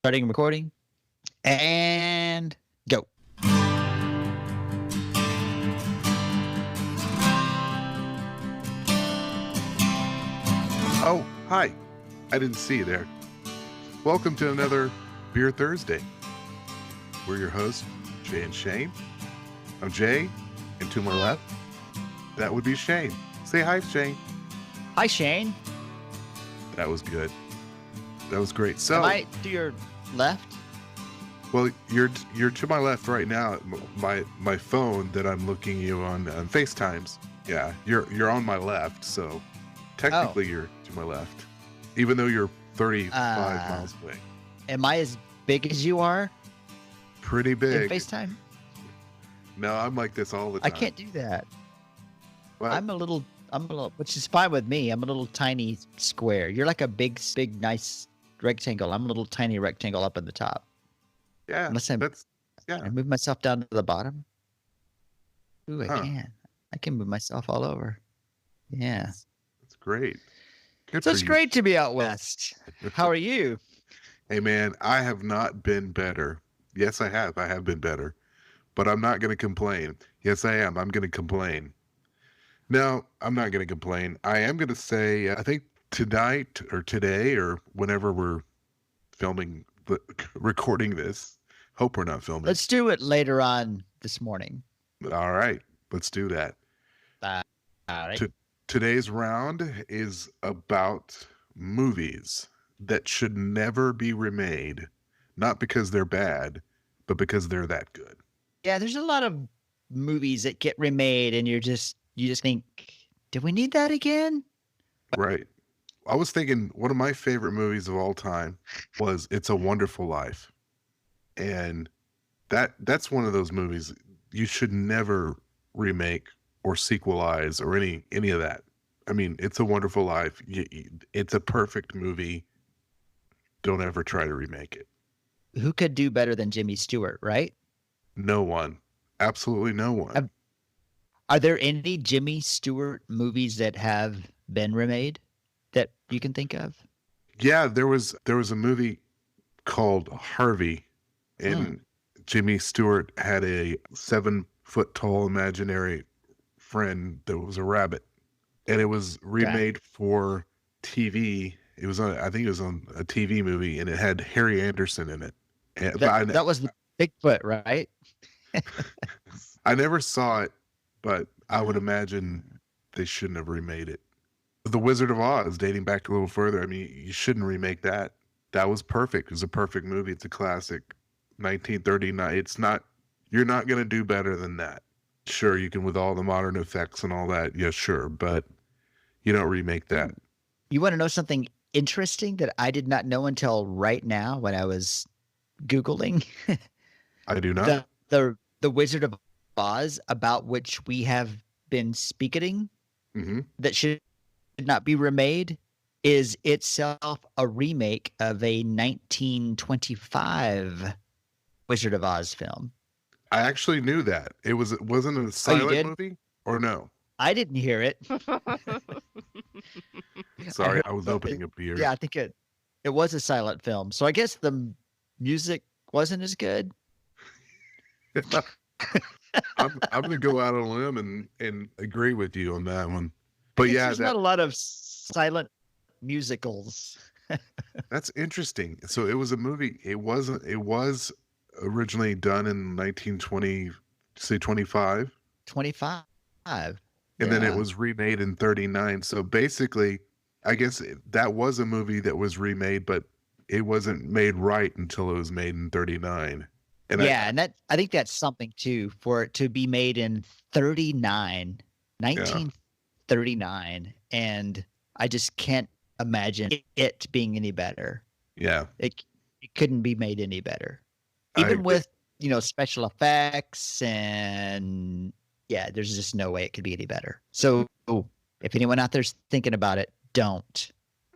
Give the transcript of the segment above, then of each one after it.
Starting recording and go. Oh, hi. I didn't see you there. Welcome to another Beer Thursday. We're your hosts, Jay and Shayne. I'm Jay, and to my left, that would be Shayne. Say hi, Shayne. Hi, Shane. That was good. That was great. So, Am I to your left? well, you're to my left right now. My phone that I'm looking you on FaceTimes. Yeah, you're on my left, so technically you're to my left, even though you're 35 miles away. Am I as big as you are Pretty in big. FaceTime? No, I'm like this all the I time. can't do that. Well, I'm a little, which is fine with me. I'm a little tiny square. You're like a big, nice rectangle. I'm a little tiny rectangle up at the top. yeah, Unless I move myself down to the bottom. Ooh, I Huh. can. I can move myself all over. Yeah. That's great. Good So for it's you. great to be out west. How are you? Hey, man, I have not been better. Yes, I have. I have been better. But I'm not going to complain. Yes, I am. I'm going to complain. No, I'm not going to complain. I am going to say, I think tonight or today or whenever we're recording this, hope we're not filming. Let's do it later on this morning. All right, let's do that. All right. Today's round is about movies that should never be remade, not because they're bad, but because they're that good. Yeah, there's a lot of movies that get remade, and you just think, do we need that again? Right. I was thinking one of my favorite movies of all time was It's a Wonderful Life. And that's one of those movies you should never remake or sequelize or any of that. I mean, It's a Wonderful Life. It's a perfect movie. Don't ever try to remake it. Who could do better than Jimmy Stewart, right? No one. Absolutely no one. Are there any Jimmy Stewart movies that have been remade that you can think of? Yeah, there was a movie called Harvey, and Jimmy Stewart had a 7-foot tall imaginary friend that was a rabbit, and it was remade for TV. It was on, I think it was on a TV movie, and it had Harry Anderson in it. And, That was the Bigfoot, right? I never saw it, but I would imagine they shouldn't have remade it. The Wizard of Oz, dating back a little further, I mean, you shouldn't remake that. That was perfect. It was a perfect movie. It's a classic. 1939. It's not, you're not going to do better than that. Sure, you can with all the modern effects and all that. Yeah, sure. But you don't remake that. You want to know something interesting that I did not know until right now when I was Googling? I do not. The Wizard of Oz, about which we have been speaking, that should not be remade, is itself a remake of a 1925 Wizard of Oz film. I actually knew that. It wasn't a silent movie, or no? I didn't hear it. Sorry, I was opening a beer. Yeah, I think it was a silent film. So I guess the music wasn't as good. I'm gonna go out on a limb and agree with you on that one. But yeah, there's not a lot of silent musicals. That's interesting. So it was a movie. It was originally done in 1920, say 25. 25. And then it was remade in 39. So basically, I guess that was a movie that was remade, but it wasn't made right until it was made in 39. And and I think that's something too, for it to be made in 1939, and I just can't imagine it being any better. Yeah, it couldn't be made any better, even with special effects, and there's just no way it could be any better. So if anyone out there's thinking about it, don't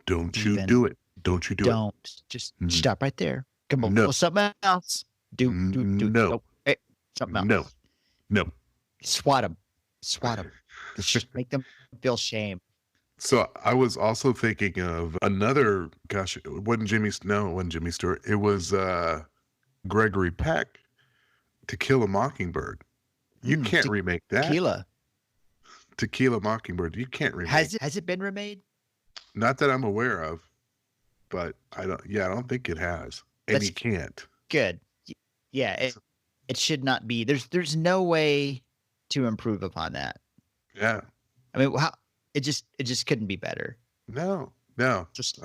you do it. Don't you do it. Don't. Just stop right there. Come on, no. Something else. Do. No. Hey, something else. No. Swat them. Just make them feel shame. So I was also thinking of another. Gosh, it wasn't Jimmy. No, it wasn't Jimmy Stewart. It was Gregory Peck. To Kill a Mockingbird. You can't remake that. Tequila. To Kill a Mockingbird. You can't remake. Has it been remade? Not that I'm aware of, but I don't. Yeah, I don't think it has, and That's you can't. good. Yeah, it should not be. There's no way to improve upon that. Yeah. I mean, how it just couldn't be better. No. Just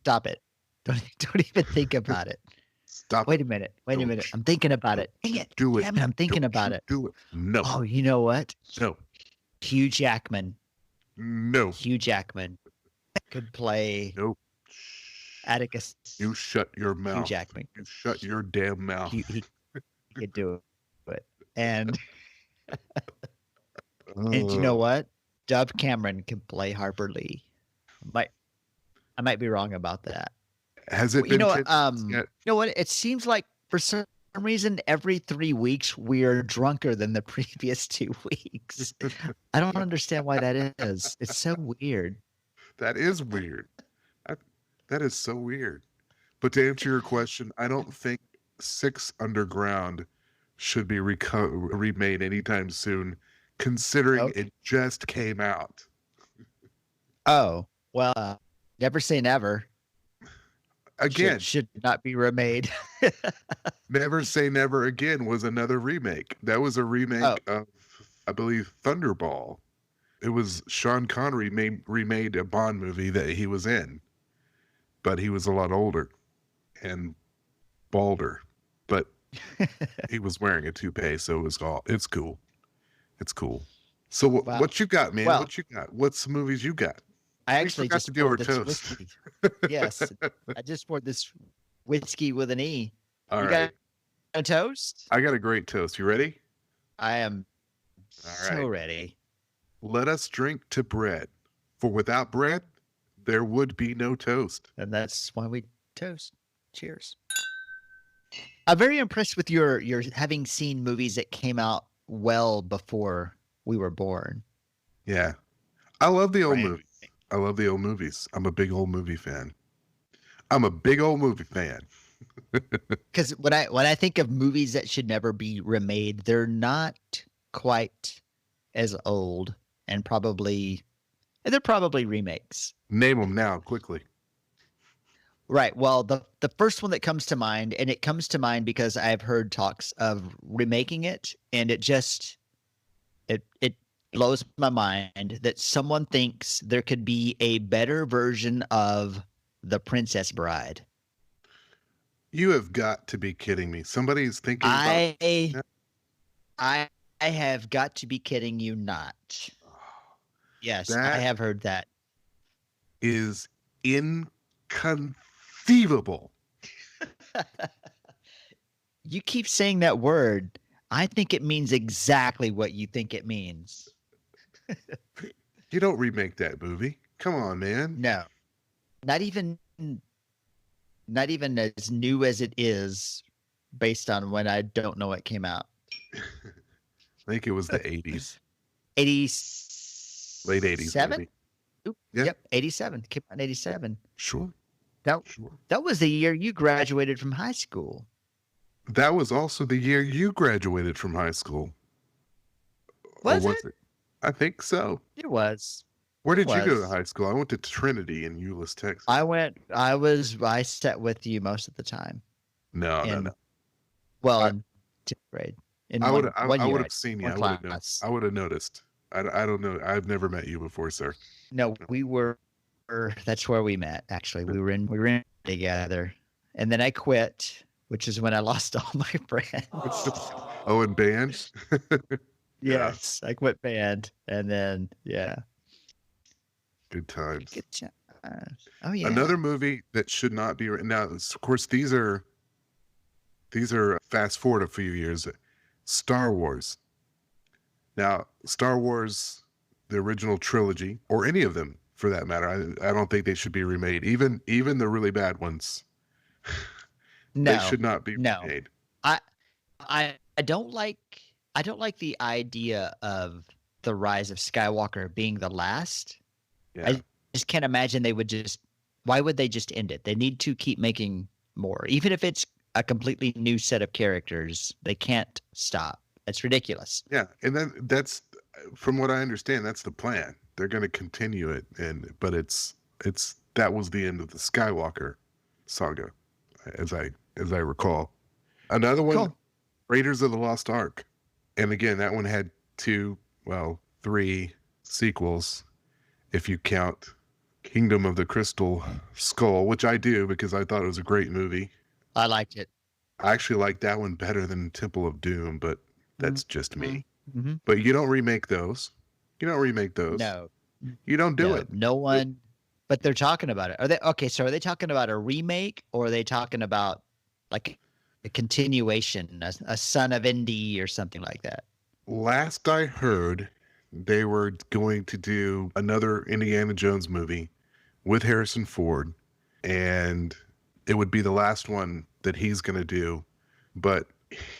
stop it. Don't even think about it. Stop. Wait a minute. I'm thinking about it. Dang it. Do it. Damn it, I'm thinking about it. Do it. No. Oh, you know what? No. Hugh Jackman. No. Hugh Jackman could play. Nope. Atticus. You shut your mouth. Hugh Jackman. You shut your damn mouth. He could do it. And and you know what? Dove Cameron can play Harper Lee. I might be wrong about that. Has it been? You know what? It seems like for some reason every 3 weeks we are drunker than the previous 2 weeks. I don't understand why that is. It's so weird. That is weird. That is so weird. But to answer your question, I don't think Six Underground should be remade anytime soon, considering it just came out. Oh, well, never say never. Again, should not be remade. Never Say Never Again was another remake. That was a remake of, I believe, Thunderball. It was Sean Connery remade a Bond movie that he was in, but he was a lot older and balder. But he was wearing a toupee, so it's cool. It's cool. So what you got, man? What you got? What's the movies you got? I actually forgot just to do our toast. Whiskey. Yes, I just poured this whiskey with an E. All right. Got a toast? I got a great toast. You ready? I am so ready. Let us drink to bread, for without bread, there would be no toast. And that's why we toast. Cheers. I'm very impressed with your having seen movies that came out well before we were born. Yeah. I love the old movies. I love the old movies. I'm a big old movie fan. Because when I think of movies that should never be remade, they're not quite as old, and they're probably remakes. Name them now, quickly. Right. Well, the first one that comes to mind, and it comes to mind because I've heard talks of remaking it, and it blows my mind that someone thinks there could be a better version of The Princess Bride. You have got to be kidding me. Somebody's thinking about I have got to be kidding you not. Yes, I have heard that. Is inconceivable. You keep saying that word. I think it means exactly what you think it means. You don't remake that movie. Come on, man. No. Not even as new as it is based on when I don't know it came out. I think it was the 80s. 80s. Late 80s. 7? Yeah. Yep, 87. Came out in 87. Sure. That was the year you graduated from high school. That was also the year you graduated from high school. Was it? I think so. It was. Where did you go to high school? I went to Trinity in Euless, Texas. I sat with you most of the time. No. Well, in 10th grade. I would have seen you. I would have noticed. I don't know. I've never met you before, sir. No, we were. That's where we met. Actually, we were in together, and then I quit, which is when I lost all my friends. Oh, and band. Yes, I quit band, and then good times. Good times. Oh yeah. Another movie that should not be now. Of course, these are fast forward a few years. Star Wars. Now, Star Wars, the original trilogy, or any of them for that matter, I don't think they should be remade. Even the really bad ones. They should not be remade. I don't like the idea of the Rise of Skywalker being the last. Yeah. I just can't imagine they would why would they just end it? They need to keep making more. Even if it's a completely new set of characters, they can't stop. It's ridiculous. Yeah. And then that's, from what I understand, that's the plan. They're going to continue it. But that was the end of the Skywalker saga, as I recall. Another one, Cool. Raiders of the Lost Ark. And again, that one had three sequels, if you count Kingdom of the Crystal Skull, which I do because I thought it was a great movie. I liked it. I actually like that one better than Temple of Doom, but that's just me. Mm-hmm. But you don't remake those. No. You don't do it. No one. But they're talking about it. So are they talking about a remake, or are they talking about like a continuation, a Son of Indy or something like that? Last I heard, they were going to do another Indiana Jones movie with Harrison Ford, and it would be the last one that he's going to do. But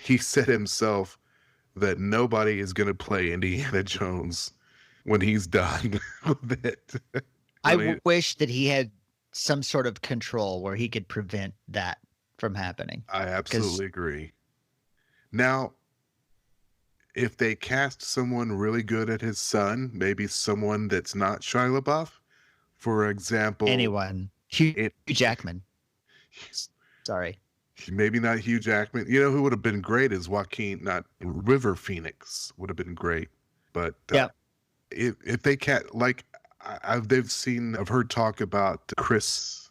he said himself that nobody is going to play Indiana Jones when he's done with it. I wish that he had some sort of control where he could prevent that from happening. I absolutely agree. Now, if they cast someone really good at his son, maybe someone that's not Shia LaBeouf, for example, anyone, Hugh Jackman. Sorry, maybe not Hugh Jackman. You know who would have been great is not River Phoenix would have been great, but if they can't, like, I've heard talk about Chris.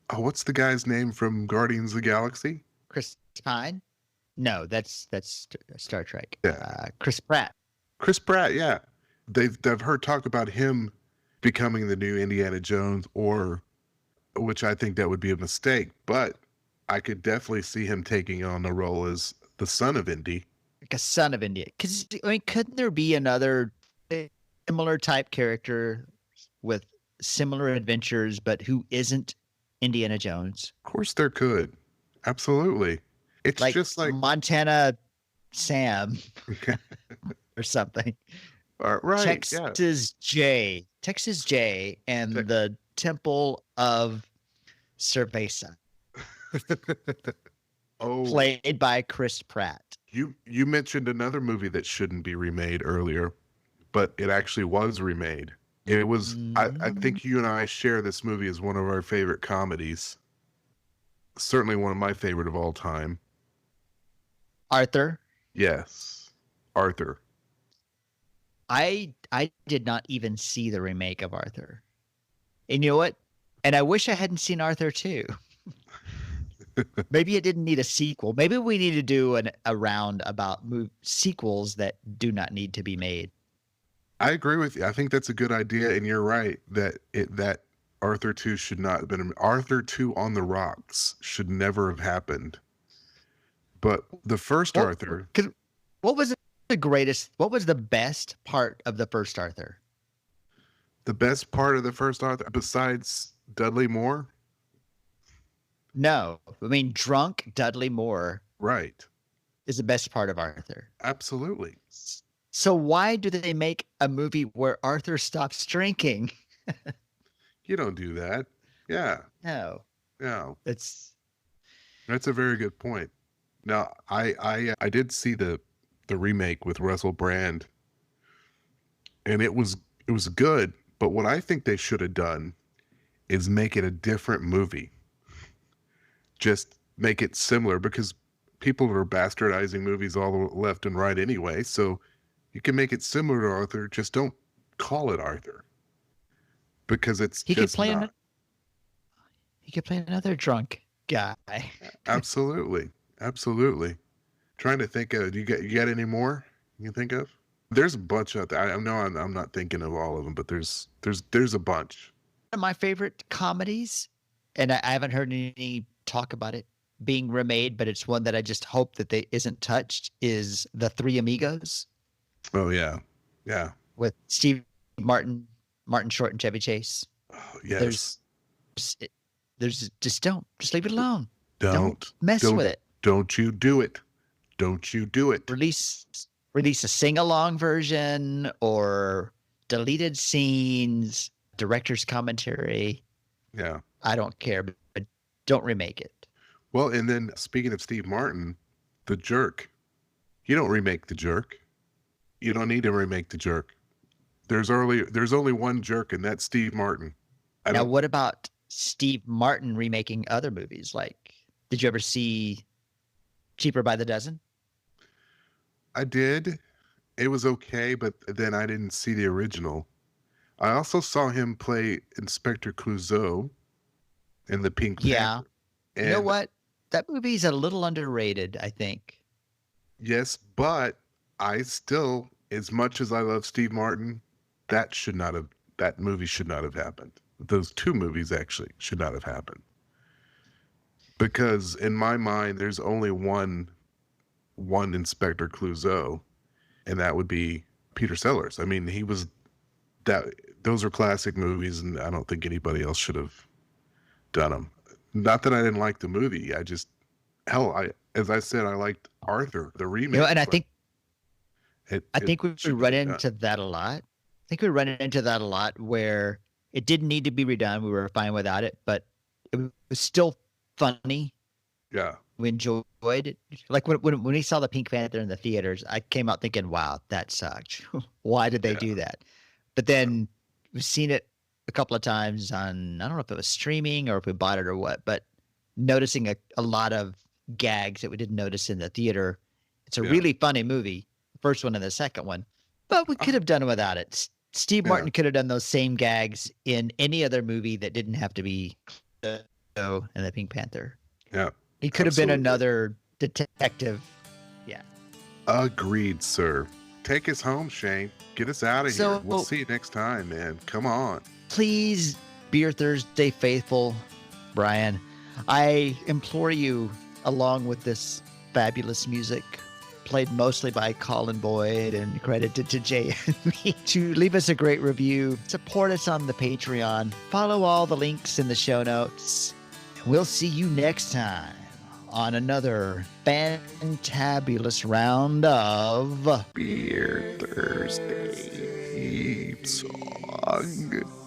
Oh, what's the guy's name from Guardians of the Galaxy? Chris Pine. No, that's Star Trek. Yeah. Chris Pratt. Chris Pratt, yeah. I've heard talk about him becoming the new Indiana Jones, which I think that would be a mistake, but I could definitely see him taking on the role as the son of Indy. Like a son of Indy. Because, I mean, couldn't there be another similar type character with similar adventures, but who isn't Indiana Jones? Of course there could. Absolutely. It's like, just like Montana Sam or something. Right. Texas J, and the Temple of Cerveza. Played by Chris Pratt. You mentioned another movie that shouldn't be remade earlier, but it actually was remade. It was, I think you and I share this movie as one of our favorite comedies. Certainly one of my favorite of all time. Arthur? Yes. Arthur. I did not even see the remake of Arthur. And you know what? And I wish I hadn't seen Arthur too. Maybe it didn't need a sequel. Maybe we need to do a round about sequels that do not need to be made. I agree with you. I think that's a good idea, and you're right that Arthur 2 should not have been. Arthur 2 on the Rocks should never have happened. But the first Arthur. What was the best part of the first Arthur? The best part of the first Arthur, besides Dudley Moore? No. I mean, drunk Dudley Moore. Right. Is the best part of Arthur. Absolutely. So why do they make a movie where Arthur stops drinking? You don't do that. Yeah. No. That's a very good point. Now, I did see the remake with Russell Brand, and it was good. But what I think they should have done is make it a different movie. Just make it similar, because people are bastardizing movies all left and right anyway. So you can make it similar to Arthur. Just don't call it Arthur, because he could play another drunk guy. Absolutely. Trying to think of, you got any more you can think of? There's a bunch out there. I know I'm not thinking of all of them, but there's a bunch. One of my favorite comedies, and I haven't heard any talk about it being remade, but it's one that I just hope that they isn't touched, is The Three Amigos. Oh yeah. With Steve Martin Short, and Chevy Chase. Oh, yes. There's just leave it alone. Don't mess with it. Don't you do it. Release a sing-along version or deleted scenes. director's commentary. Yeah. I don't care, but don't remake it. Well, and then speaking of Steve Martin, The Jerk. You don't remake The Jerk. You don't need to remake The Jerk. There's only one jerk, and that's Steve Martin. Now, what about Steve Martin remaking other movies? Like, did you ever see Cheaper by the Dozen? I did. It was okay, but then I didn't see the original. I also saw him play Inspector Clouseau in the Pink Panther. And, you know what? That movie's a little underrated, I think. Yes, but I still, as much as I love Steve Martin, that movie should not have happened. Those two movies actually should not have happened. Because in my mind, there's only one Inspector Clouseau, and that would be Peter Sellers. I mean, those are classic movies, and I don't think anybody else should have done them. Not that I didn't like the movie. As I said, I liked Arthur, the remake. And I think we run into that a lot. I think we run into that a lot where it didn't need to be redone. We were fine without it, but it was still funny. Yeah. We enjoyed it. Like when we saw the Pink Panther in the theaters, I came out thinking, wow, that sucked. Why did they do that? But then we've seen it a couple of times on, I don't know if it was streaming or if we bought it or what, but noticing a lot of gags that we didn't notice in the theater. It's a really funny movie, the first one and the second one, but we could have done without it. Steve Martin could have done those same gags in any other movie that didn't have to be and the Pink Panther. Yeah. He could have been another detective. Yeah. Agreed, sir. Take us home, Shane. Get us out of here. We'll see you next time, man. Come on. Please, Beer Thursday faithful, Brian, I implore you, along with this fabulous music, played mostly by Colin Boyd and credited to Jay and me, to leave us a great review, support us on the Patreon, follow all the links in the show notes. We'll see you next time on another fantabulous round of Beer Thursday song.